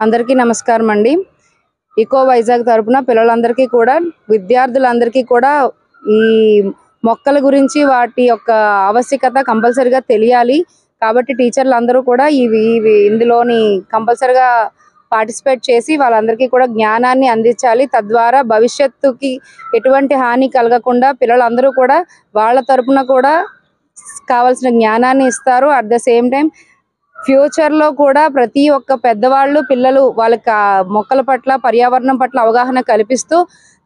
అందరికీ నమస్కారం అండి. ఇకో వైజాగ్ తరపున పిల్లలందరికీ కూడా, విద్యార్థులందరికీ కూడా ఈ మొక్కల గురించి వాటి యొక్క ఆవశ్యకత కంపల్సరీగా తెలియాలి. కాబట్టి టీచర్లందరూ కూడా ఇందులోని కంపల్సరీగా పార్టిసిపేట్ చేసి వాళ్ళందరికీ కూడా జ్ఞానాన్ని అందించాలి. తద్వారా భవిష్యత్తుకి ఎటువంటి హాని కలగకుండా పిల్లలందరూ కూడా వాళ్ళ తరపున కూడా కావాల్సిన జ్ఞానాన్ని ఇస్తారు. అట్ ద సేమ్ టైం ఫ్యూచర్‌లో కూడా ప్రతి ఒక్క పెద్దవాళ్ళు, పిల్లలు వాళ్ళకి మొక్కల పట్ల, పర్యావరణం పట్ల అవగాహన కల్పిస్తూ,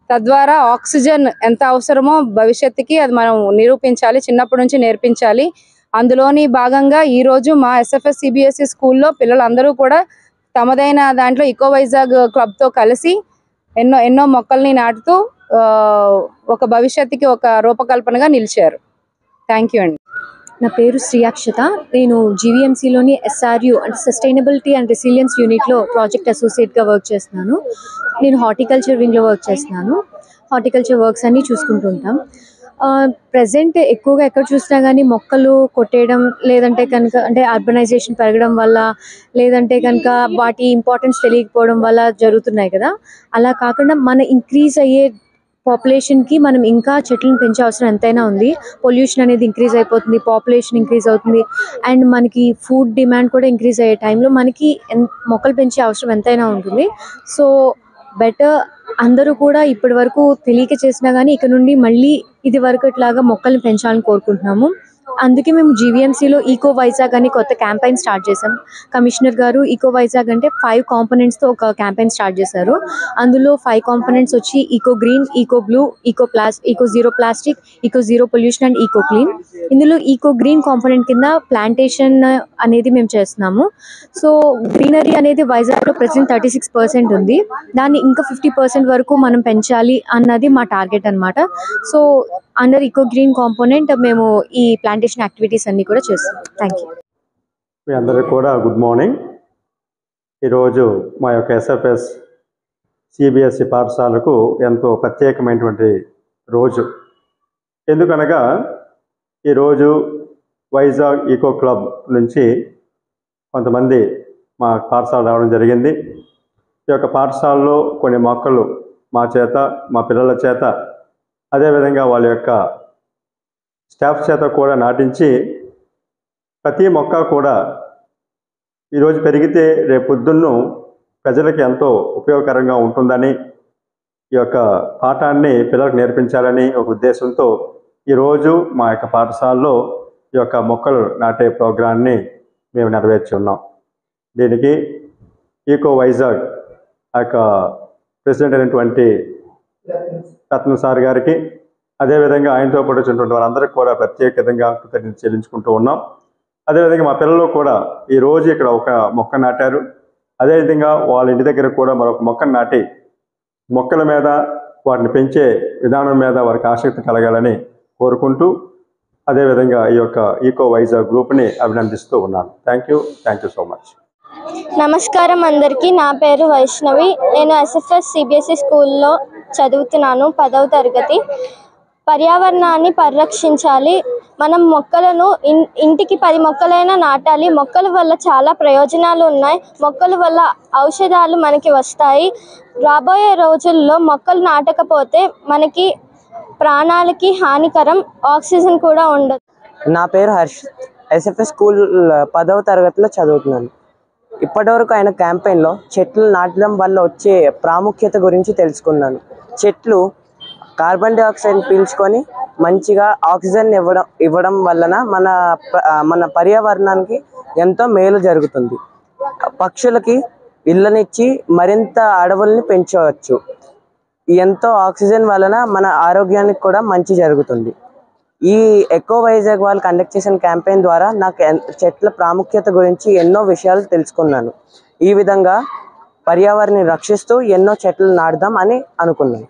తద్వారా ఆక్సిజన్ ఎంత అవసరమో భవిష్యత్తుకి అది మనం నిరూపించాలి. చిన్నప్పటి నుంచి నేర్పించాలి. అందులోని భాగంగా ఈరోజు మా ఎస్ఎఫ్ఎస్ సిబిఎస్ఈ స్కూల్‌లో పిల్లలందరూ కూడా తమదైన దాంట్లో ఇకో వైజాగ్ క్లబ్‌తో కలిసి ఎన్నో మొక్కల్ని నాటుతూ ఒక భవిష్యత్తుకి ఒక రూపకల్పనగా నిలిచారు. థ్యాంక్ యూ అండి. నా పేరు శ్రీయాక్షత. నేను జీవీఎంసీలోని ఎస్ఆర్యు అంటే సస్టైనబిలిటీ అండ్ రెసిలియన్స్ యూనిట్లో ప్రాజెక్ట్ అసోసియేట్గా వర్క్ చేస్తున్నాను. నేను హార్టికల్చర్ వింగ్లో వర్క్ చేస్తున్నాను. హార్టికల్చర్ వర్క్స్ అన్నీ చూసుకుంటుంటాం. ప్రజెంట్ ఎక్కువగా ఎక్కడ చూసినా కానీ మొక్కలు కొట్టేయడం, లేదంటే కనుక అంటే అర్బనైజేషన్ పెరగడం వల్ల, లేదంటే కనుక వాటి ఇంపార్టెన్స్ తెలియకపోవడం వల్ల జరుగుతున్నాయి కదా. అలా కాకుండా మన ఇంక్రీజ్ అయ్యే పాపులేషన్కి మనం ఇంకా చెట్లను పెంచే అవసరం ఎంతైనా ఉంది. పొల్యూషన్ అనేది ఇంక్రీజ్ అయిపోతుంది, పాపులేషన్ ఇంక్రీజ్ అవుతుంది, అండ్ మనకి ఫుడ్ డిమాండ్ కూడా ఇంక్రీజ్ అయ్యే టైంలో మనకి మొక్కలు పెంచే అవసరం ఎంతైనా ఉంటుంది. సో బెటర్ అందరూ కూడా ఇప్పటి వరకు తెలియక చేసినా కానీ ఇక నుండి మళ్ళీ ఇది వరకు ఇట్లాగా మొక్కల్ని పెంచాలని కోరుకుంటున్నాము. అందుకే మేము జీవీఎంసీలో ఈకో వైజాగ్ అని కొత్త క్యాంపెయిన్ స్టార్ట్ చేసాం. కమిషనర్ గారు ఈకో వైజాగ్ అంటే 5 కాంపోనెంట్స్తో ఒక క్యాంపెయిన్ స్టార్ట్ చేశారు. అందులో 5 కాంపోనెంట్స్ వచ్చి eco green, eco blue, eco zero plastic, eco zero pollution and eco clean. ఇందులో ఈకో గ్రీన్ కాంపోనెంట్ కింద ప్లాంటేషన్ అనేది మేము చేస్తున్నాము. సో గ్రీనరీ అనేది వైజాగ్లో ప్రెసెంట్ 36% ఉంది. దాన్ని ఇంకా 50% వరకు మనం పెంచాలి అన్నది మా టార్గెట్ అనమాట. So under eco green component మేము ఈ ప్లాంటేషన్ యాక్టివిటీస్ అన్నీ కూడా చేస్తాం. Thank you. మీ అందరికీ కూడా గుడ్ మార్నింగ్. ఈరోజు మా యొక్క ఎస్ఎఫ్ఎస్ సిబిఎస్ఈ పాఠశాలకు ఎంతో ప్రత్యేకమైనటువంటి రోజు. ఎందుకనగా ఈరోజు వైజాగ్ ఈకో క్లబ్ నుంచి కొంతమంది మా పాఠశాల రావడం జరిగింది. ఈ యొక్క పాఠశాలలో కొన్ని మొక్కలు మా చేత, మా పిల్లల చేత, అదేవిధంగా వాళ్ళ యొక్క స్టాఫ్ చేత కూడా నాటించి ప్రతి మొక్క కూడా ఈరోజు పెరిగితే రేపు పొద్దున్న ప్రజలకు ఎంతో ఉపయోగకరంగా ఉంటుందని, ఈ యొక్క పాఠాన్ని పిల్లలకు నేర్పించాలని ఒక ఉద్దేశంతో ఈరోజు మా యొక్క పాఠశాలలో ఈ యొక్క మొక్కలు నాటే ప్రోగ్రాన్ని మేము నెరవేర్చి ఉన్నాం. దీనికి ఈకో వైజాగ్ యొక్క ప్రెసిడెంట్ అయినటువంటి రత్న సార్ గారికి, అదేవిధంగా ఆయనతో పాటు వచ్చినటువంటి వారందరికీ కూడా ప్రత్యేకంగా కృతజ్ఞత చెల్లించుకుంటూ ఉన్నాం. అదేవిధంగా మా పిల్లలు కూడా ఈరోజు ఇక్కడ ఒక మొక్క నాటారు. అదేవిధంగా వాళ్ళ ఇంటి దగ్గర కూడా మరొక మొక్కను నాటి మొక్కల మీద, వాటిని పెంచే విధానం మీద వారికి ఆసక్తి కలగాలని కోరుకుంటూ, అదేవిధంగా ఈ యొక్క ఈకో వైజాగ్ గ్రూప్ని అభినందిస్తూ ఉన్నాను. Thank you so much. నమస్కారం అందరికీ. నా పేరు వైష్ణవి. నేను ఎస్ఎఫ్ఎస్ సిబిఎస్ఈ స్కూల్లో చదువుతున్నాను, 10వ తరగతి. పర్యావరణాన్ని పరిరక్షించాలి. మనం మొక్కలను ఇంటికి 10 మొక్కలైనా నాటాలి. మొక్కల వల్ల చాలా ప్రయోజనాలు ఉన్నాయి. మొక్కల వల్ల ఔషధాలు మనకి వస్తాయి. రాబోయే రోజుల్లో మొక్కలు నాటకపోతే మనకి ప్రాణాలకి హానికరం, ఆక్సిజన్ కూడా ఉండదు. నా పేరు హర్ష్. ఎస్ఎఫ్ఎస్ స్కూల్ 10వ తరగతిలో చదువుతున్నాను. ఇప్పటివరకు ఆయన క్యాంపెయిన్లో చెట్లు నాటడం వల్ల వచ్చే ప్రాముఖ్యత గురించి తెలుసుకున్నాను. చెట్లు కార్బన్ డైఆక్సైడ్ పీల్చుకొని మంచిగా ఆక్సిజన్ ఇవ్వడం వలన మన పర్యావరణానికి ఎంతో మేలు జరుగుతుంది. పక్షులకి ఇళ్ళనిచ్చి మరింత అడవుల్ని పెంచవచ్చు. ఎంతో ఆక్సిజన్ వలన మన ఆరోగ్యానికి కూడా మంచి జరుగుతుంది. ఈ ఎకో వైజాగ్ వాళ్ళు కండక్ట్ చేసిన క్యాంపెయిన్ ద్వారా నాకు చెట్ల ప్రాముఖ్యత గురించి ఎన్నో విషయాలు తెలుసుకున్నాను. ఈ విధంగా పర్యావరణాన్ని రక్షిస్తూ ఎన్నో చెట్లు నాటుదాం అని అనుకున్నాను.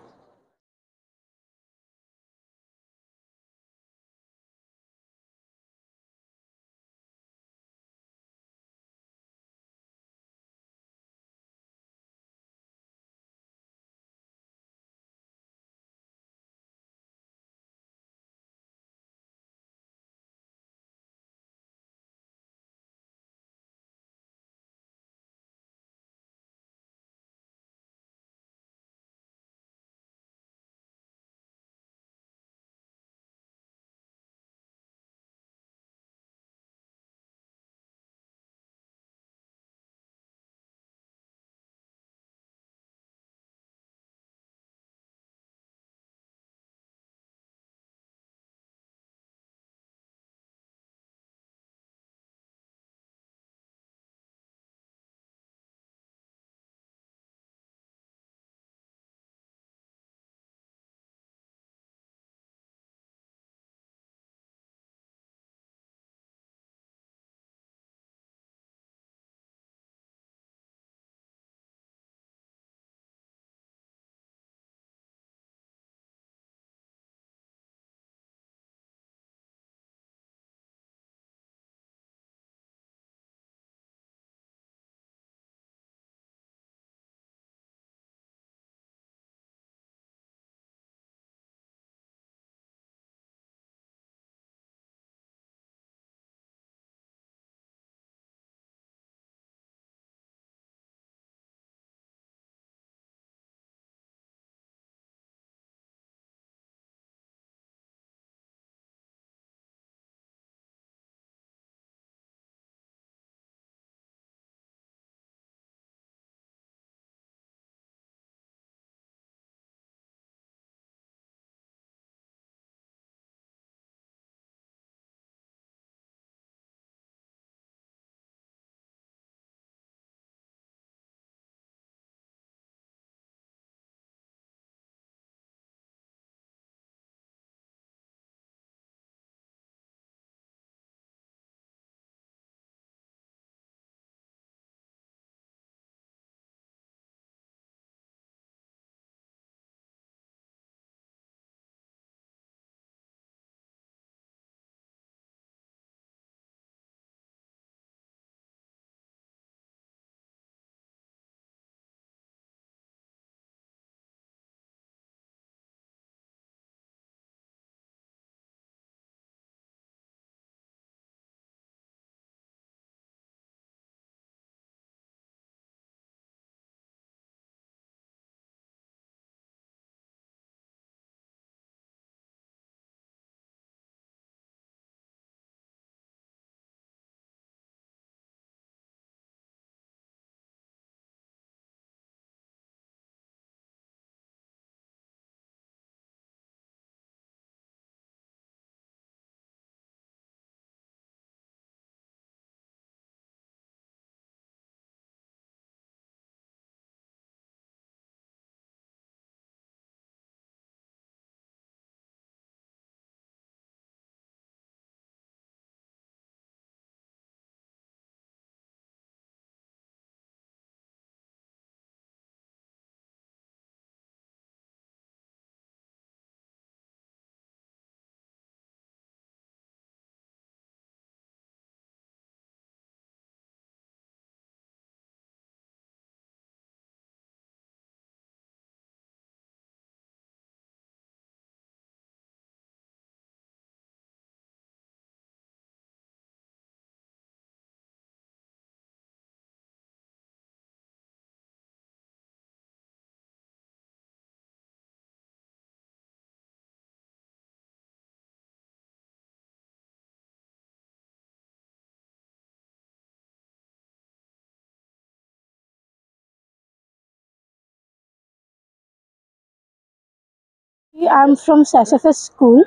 I'm from SFS school.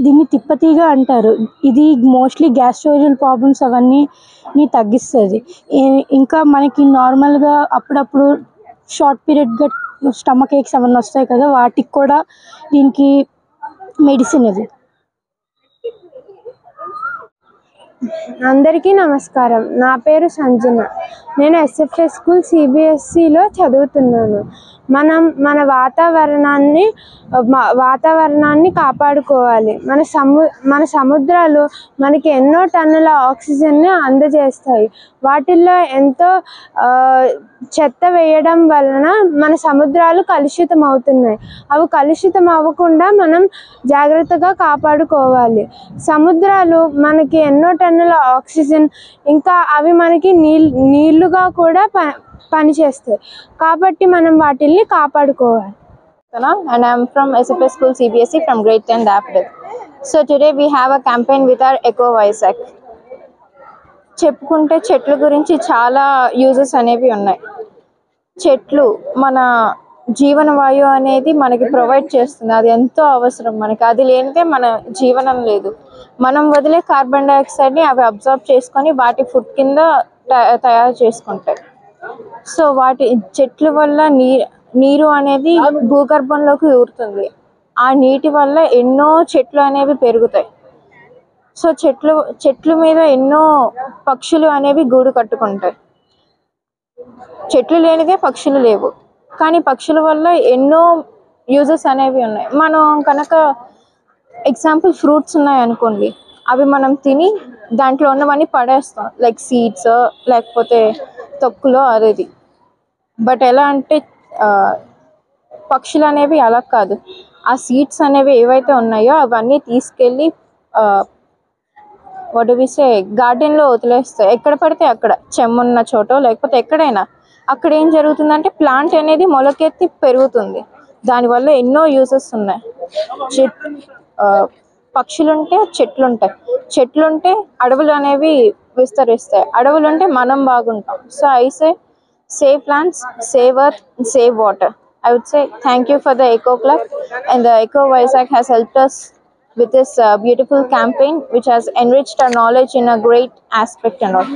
దీన్ని తిప్పతీగా అంటారు. ఇది మోస్ట్లీ గ్యాస్ట్రోయిడల్ ప్రాబ్లమ్స్ అవన్నీ తగ్గిస్తుంది. ఇంకా మనకి నార్మల్గా అప్పుడప్పుడు షార్ట్ పీరియడ్గా స్టమక్ ఏక్స్ అవన్నీ వస్తాయి కదా, వాటికి కూడా దీనికి మెడిసిన్ ఇది. అందరికీ నమస్కారం. నా పేరు సంజన. నేను ఎస్ఎఫ్ఎస్ స్కూల్ సిబిఎస్సిలో చదువుతున్నాను. మనం మన వాతావరణాన్ని కాపాడుకోవాలి. మన సముద్రాలు మనకి ఎన్నో టన్నుల ఆక్సిజన్ని అందజేస్తాయి. వాటిల్లో ఎంతో చెత్త వేయడం వలన మన సముద్రాలు కలుషితం అవుతున్నాయి. అవి కలుషితం అవ్వకుండా మనం జాగ్రత్తగా కాపాడుకోవాలి. సముద్రాలు మనకి ఎన్నో టన్నుల ఆక్సిజన్, ఇంకా అవి మనకి నీళ్లుగా కూడా పనిచేస్తాయి. కాబట్టి మనం వాటిల్ని కాపాడుకోవాలి. And I'm from SFS School CBSE from grade 10 Daffodil. So today we have a campaign with our Eco Vizag. చెప్పుకుంటే చెట్ల గురించి చాలా యూజెస్ అనేవి ఉన్నాయి. చెట్లు మన జీవన వాయువు అనేది మనకి ప్రొవైడ్ చేస్తుంది. అది ఎంతో అవసరం మనకి. అది లేనిదే మన జీవనం లేదు. మనం వదిలే కార్బన్ డైఆక్సైడ్ని అవి అబ్జర్వ్ చేసుకొని వాటి ఫుడ్ కింద తయారు చేసుకుంటాయి. సో చెట్ల వల్ల నీరు అనేది భూగర్భంలోకి ఊరుతుంది. ఆ నీటి వల్ల ఎన్నో చెట్లు అనేవి పెరుగుతాయి. సో చెట్లు మీద ఎన్నో పక్షులు అనేవి గూడు కట్టుకుంటాయి. చెట్లు లేనిదే పక్షులు లేవు. కానీ పక్షుల వల్ల ఎన్నో యూజెస్ అనేవి ఉన్నాయి. మనం కనుక ఎగ్జాంపుల్ ఫ్రూట్స్ ఉన్నాయి అనుకోండి, అవి మనం తిని దాంట్లో ఉన్నవన్నీ పడేస్తాం, లైక్ సీడ్స్ లేకపోతే తొక్కులో అదేది. బట్ ఎలా అంటే పక్షులు అనేవి అలా కాదు. ఆ సీడ్స్ అనేవి ఏవైతే ఉన్నాయో అవన్నీ తీసుకెళ్ళి గార్డెన్లో వదిలేస్తాయి. ఎక్కడ పడితే అక్కడ, చెమ్మున్న చోట లేకపోతే ఎక్కడైనా. అక్కడ ఏం జరుగుతుందంటే ప్లాంట్ అనేది మొలకెత్తి పెరుగుతుంది. దానివల్ల ఎన్నో యూజెస్ ఉన్నాయి. పక్షులుంటే చెట్లుంటాయి. చెట్లుంటే అడవులు అనేవి విస్తరిస్తాయి. అడవులుంటే మనం బాగుంటాం. So I say save plants, save earth, save water. I would say thank you for the Eco Club, and the Eco Vizag has helped us with this beautiful campaign which has enriched our knowledge in a great aspect and all.